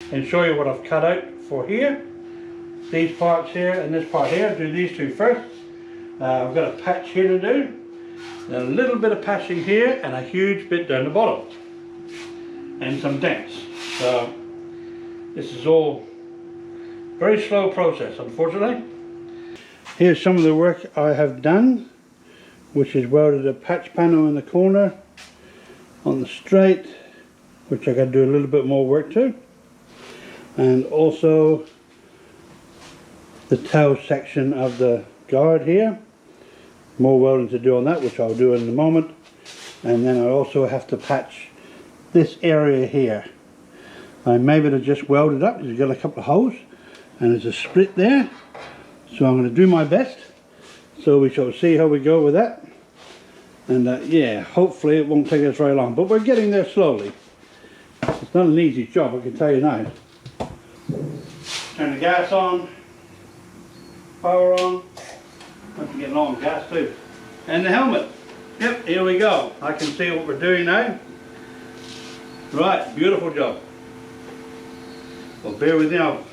and show you what I've cut out for here. These parts here and this part here. Do these two first. I've got a patch here to do, and a little bit of patching here, and a huge bit down the bottom, and some dents. So this is all very slow process, unfortunately. Here's some of the work I have done, which is welded a patch panel in the corner on the straight, which I got to do a little bit more work to, and also the tail section of the guard here. More welding to do on that, which I'll do in a moment. And then I also have to patch this area here. I maybe to just weld it up. You've got a couple of holes and there's a split there, so I'm going to do my best. So we shall see how we go with that. And yeah, hopefully it won't take us very long, but we're getting there slowly. It's not an easy job, I can tell you now. Turn the gas on, power on. I'm getting on gas too. And the helmet. Yep, here we go. I can see what we're doing now. Right, beautiful job. Well, bear with me, I'll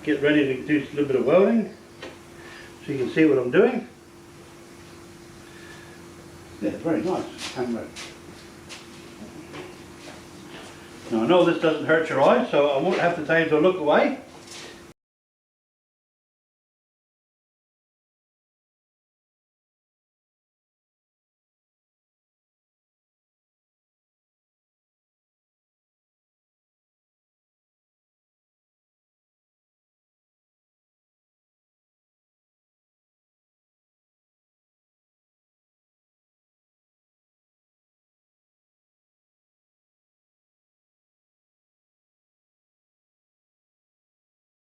get ready to do a little bit of welding so you can see what I'm doing. Yeah, very nice camera. Now I know this doesn't hurt your eyes, so I won't have to tell you to look away.